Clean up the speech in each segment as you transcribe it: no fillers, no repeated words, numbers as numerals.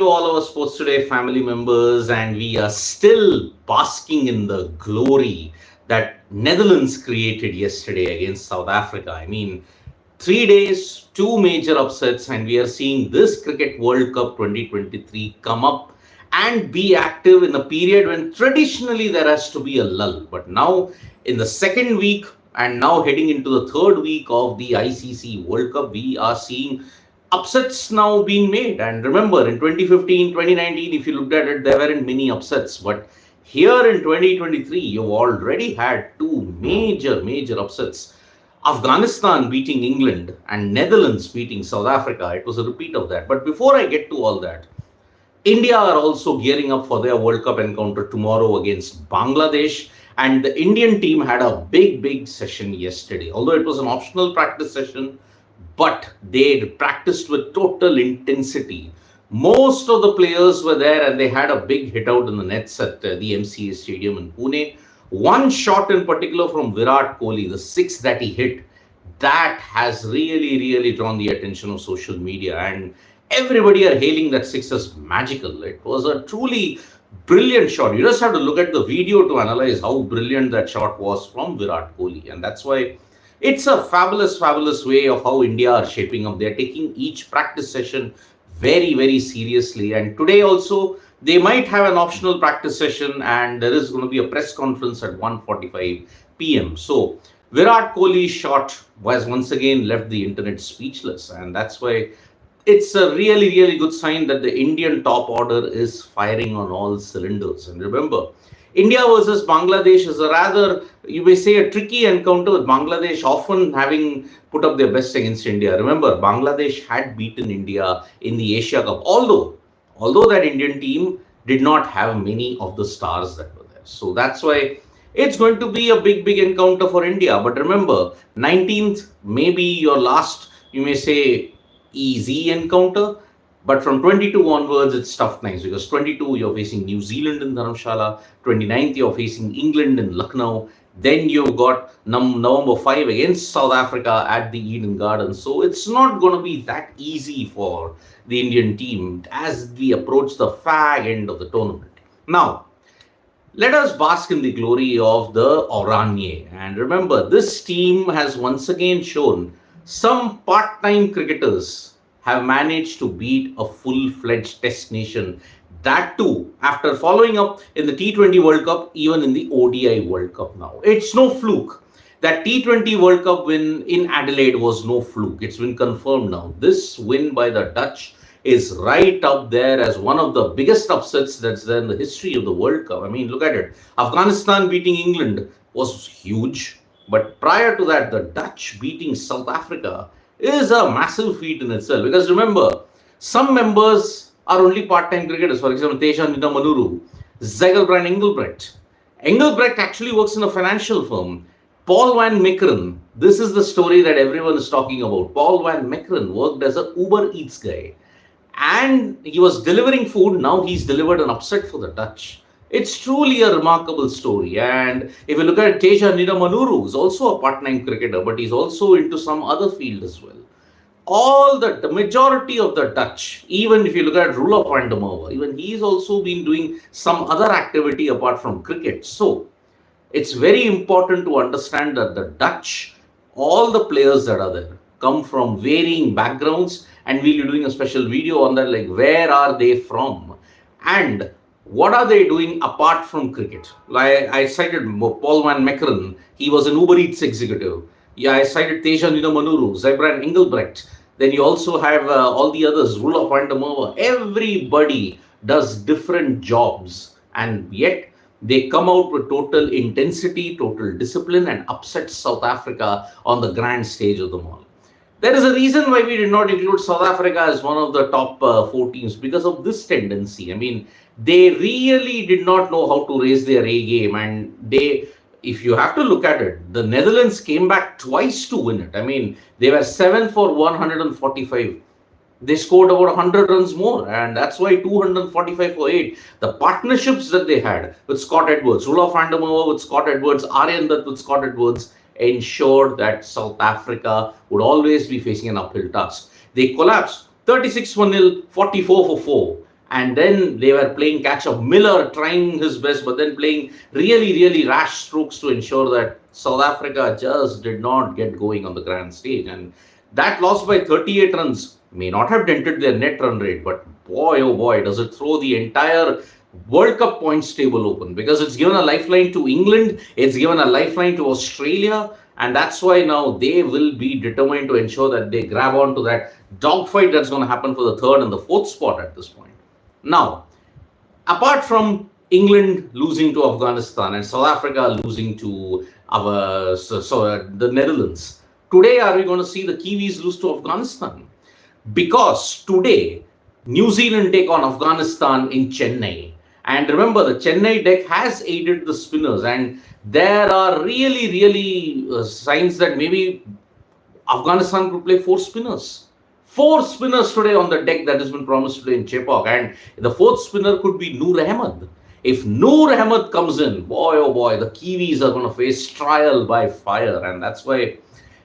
to all our Sports Today family members, and we are still basking in the glory that Netherlands created yesterday against South Africa. 3 days, two major upsets, and we are seeing this Cricket World Cup 2023 come up and be active in a period when traditionally there has to be a lull. But now, in the second week, and now heading into the third week of the ICC World Cup, we are seeing upsets now being made. And remember, in 2015, 2019, if you looked at it, there weren't many upsets. But here in 2023, you've already had two major upsets. Afghanistan beating England and Netherlands beating South Africa. It was a repeat of that. But before I get to all that, India are also gearing up for their World Cup encounter tomorrow against Bangladesh. And the Indian team had a big session yesterday. Although it was an optional practice session, but they practiced with total intensity. Most of the players were there and they had a big hit out in the nets at the MCA Stadium in Pune. One shot in particular from Virat Kohli, the six that he hit, that has really drawn the attention of social media, and everybody are hailing that six as magical. It was a truly brilliant shot. You just have to look at the video to analyze how brilliant that shot was from Virat Kohli, and that's why it's a fabulous way of how India are shaping up. They're taking each practice session very seriously. And today also, they might have an optional practice session, and there is going to be a press conference at 1:45 p.m. So Virat Kohli's shot was once again left the internet speechless. And that's why it's a really good sign that the Indian top order is firing on all cylinders. And remember, India versus Bangladesh is a rather, you may say, a tricky encounter, with Bangladesh often having put up their best against India. Remember, Bangladesh had beaten India in the Asia Cup, although that Indian team did not have many of the stars that were there. So that's why it's going to be a big encounter for India. But remember, 19th may be your last, you may say, easy encounter. But from 22 onwards, it's tough nights, because 22, you're facing New Zealand in Dharamshala. 29th, you're facing England in Lucknow. Then you've got November 5 against South Africa at the Eden Gardens. So it's not going to be that easy for the Indian team as we approach the fag end of the tournament. Now, let us bask in the glory of the Oranje. And remember, this team has once again shown some part-time cricketers have managed to beat a full-fledged test nation. That too, after following up in the T20 World Cup, even in the ODI World Cup now. It's no fluke. That T20 World Cup win in Adelaide was no fluke. It's been confirmed now. This win by the Dutch is right up there as one of the biggest upsets that's there in the history of the World Cup. Look at it. Afghanistan beating England was huge. But prior to that, the Dutch beating South Africa is a massive feat in itself. Because remember, some members are only part-time cricketers. For example, Teja Nidamanuru, Zegelbrand Engelbrecht. Engelbrecht actually works in a financial firm. Paul van Meckeren, this is the story that everyone is talking about. Paul van Meckeren worked as a Uber Eats guy. And he was delivering food. Now he's delivered an upset for the Dutch. It's truly a remarkable story. And if you look at it, Teja Nidamanuru is also a part-time cricketer, but he's also into some other field as well. The majority of the Dutch, even if you look at Roelof van der Merwe, even he's also been doing some other activity apart from cricket. So it's very important to understand that the Dutch, all the players that are there, come from varying backgrounds, and we'll be doing a special video on that, like where are they from and what are they doing apart from cricket. Like I cited Paul van Meckeren, he was an Uber Eats executive. Yeah, I cited Teja Nidamanuru, Zegelbrand Engelbrecht. Then you also have all the others, Roelof van der Merwe. Everybody does different jobs, and yet they come out with total intensity, total discipline, and upset South Africa on the grand stage of them all. There is a reason why we did not include South Africa as one of the top 4 teams, because of this tendency. They really did not know how to raise their A game, and if you have to look at it, the Netherlands came back twice to win it. They were 7 for 145. They scored about 100 runs more, and that's why 245 for 8. The partnerships that they had with Scott Edwards, Roelof van der Merwe with Scott Edwards, Aryan Dutt with Scott Edwards, ensured that South Africa would always be facing an uphill task. They collapsed 36 for 0, 44 for 4. And then they were playing catch up. Miller trying his best, but then playing really, really rash strokes to ensure that South Africa just did not get going on the grand stage. And that loss by 38 runs may not have dented their net run rate, but boy, oh boy, does it throw the entire World Cup points table open, because it's given a lifeline to England, it's given a lifeline to Australia, and that's why now they will be determined to ensure that they grab onto that dogfight that's going to happen for the third and the fourth spot at this point. Now, apart from England losing to Afghanistan and South Africa losing to the Netherlands, today are we going to see the Kiwis lose to Afghanistan? Because today New Zealand take on Afghanistan in Chennai. And remember, the Chennai deck has aided the spinners, and there are really signs that maybe Afghanistan could play four spinners. Four spinners today on the deck that has been promised today in Chepauk, and the fourth spinner could be Noor Ahmed. If Noor Ahmed comes in, boy oh boy, the Kiwis are going to face trial by fire, and that's why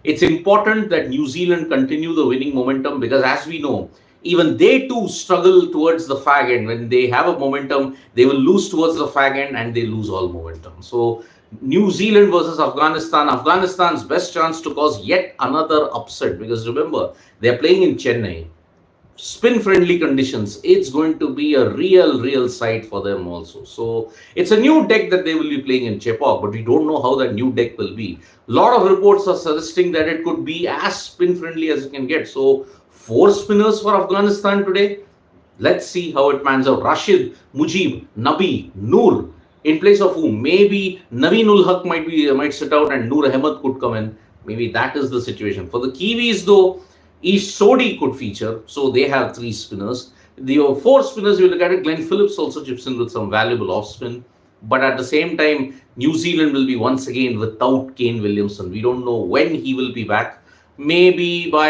it's important that New Zealand continue the winning momentum, because as we know, even they too struggle towards the fag end. When they have a momentum, they will lose towards the fag end and they lose all momentum. So New Zealand versus Afghanistan. Afghanistan's best chance to cause yet another upset, because remember, they're playing in Chennai. Spin-friendly conditions. It's going to be a real sight for them also. So it's a new deck that they will be playing in Chepauk, but we don't know how that new deck will be. A lot of reports are suggesting that it could be as spin-friendly as it can get. So four spinners for Afghanistan today. Let's see how it pans out. Rashid, Mujib, Nabi, Noor, in place of whom? Maybe Naveen ul Haq might sit out and Noor Ahmed could come in. Maybe that is the situation. For the Kiwis though, Ish Sodhi could feature. So they have three spinners. The four spinners, you look at it, Glenn Phillips also chips in with some valuable off spin. But at the same time, New Zealand will be once again without Kane Williamson. We don't know when he will be back. Maybe by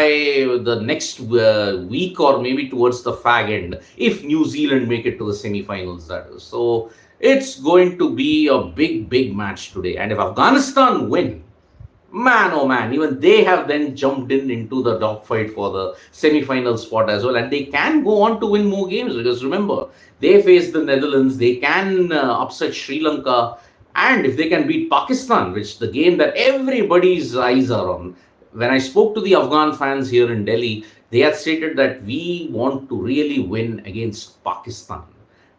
the next week, or maybe towards the fag end, if New Zealand make it to the semi-finals, that is. So it's going to be a big match today. And if Afghanistan win, man oh man, even they have then jumped into the dogfight for the semi-final spot as well, and they can go on to win more games, because remember, they face the Netherlands, they can upset Sri Lanka, and if they can beat Pakistan, which the game that everybody's eyes are on. When I spoke to the Afghan fans here in Delhi, they had stated that we want to really win against Pakistan.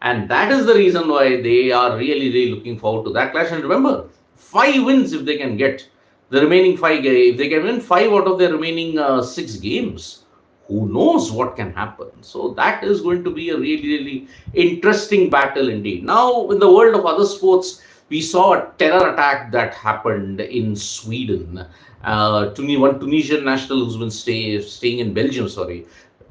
And that is the reason why they are really looking forward to that clash. And remember, 5 wins if they can get the remaining 5. If they can win 5 out of their remaining 6 games, who knows what can happen. So that is going to be a really interesting battle indeed. Now, in the world of other sports, we saw a terror attack that happened in Sweden. One Tunisian national who's been staying in Belgium,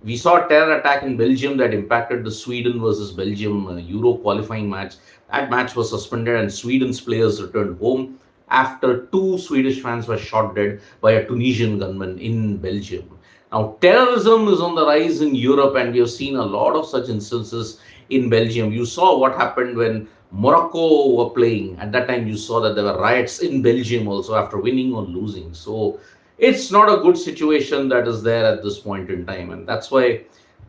we saw a terror attack in Belgium that impacted the Sweden versus Belgium Euro qualifying match. That match was suspended and Sweden's players returned home after 2 Swedish fans were shot dead by a Tunisian gunman in Belgium. Now, terrorism is on the rise in Europe, and we have seen a lot of such instances in Belgium. You saw what happened when Morocco were playing. At that time, you saw that there were riots in Belgium also after winning or losing. So it's not a good situation that is there at this point in time. And that's why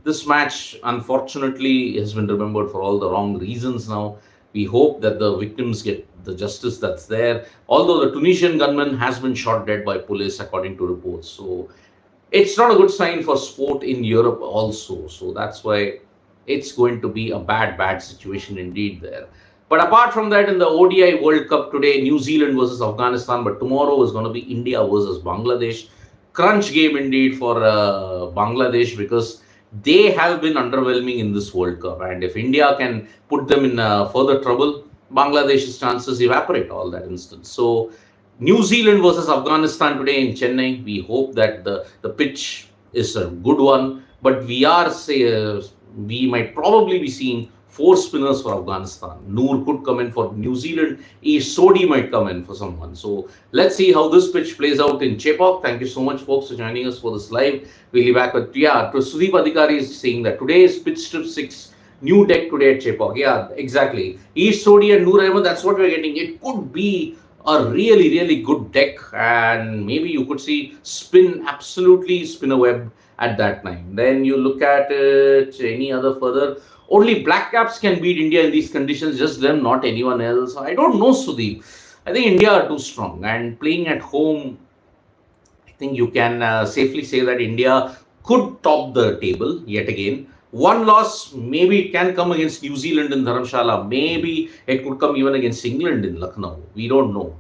this match, unfortunately, has been remembered for all the wrong reasons now. We hope that the victims get the justice that's there. Although the Tunisian gunman has been shot dead by police, according to reports. So it's not a good sign for sport in Europe also. So that's why it's going to be a bad situation indeed there. But apart from that, in the ODI World Cup today, New Zealand versus Afghanistan, but tomorrow is going to be India versus Bangladesh. Crunch game indeed for Bangladesh, because they have been underwhelming in this World Cup. And if India can put them in further trouble, Bangladesh's chances evaporate all that instance. So New Zealand versus Afghanistan today in Chennai. We hope that the pitch is a good one, but we might probably be seeing 4 spinners for Afghanistan. Noor could come in for New Zealand. Ish Sodhi might come in for someone. So let's see how this pitch plays out in Chepauk. Thank you so much, folks, for joining us for this live. We'll be back with Sudeep Adhikari is saying that today is pitch strip 6. New deck today at Chepauk. Yeah, exactly. Ish Sodhi and Noor Ahmed, that's what we're getting. It could be a really good deck, and maybe you could see absolutely spin a web at that time. Then you look at it, any other further. Only Black Caps can beat India in these conditions, just them, not anyone else. I don't know, Sudeep. I think India are too strong, and playing at home, I think you can safely say that India could top the table yet again. One loss, maybe it can come against New Zealand in Dharamshala. Maybe it could come even against England in Lucknow. We don't know.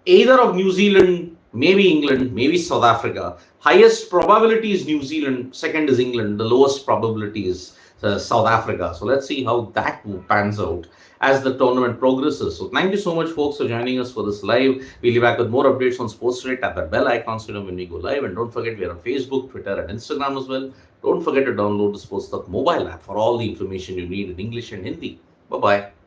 Either of New Zealand, maybe England, maybe South Africa. Highest probability is New Zealand, second is England, the lowest probability is South Africa. So let's see how that pans out as the tournament progresses. So thank you so much, folks, for joining us for this live. We'll be back with more updates on Sports Today. Tap that bell icon so you know when we go live. And don't forget, we're on Facebook, Twitter, and Instagram as well. Don't forget to download the Sports Talk mobile app for all the information you need in English and Hindi. Bye-bye.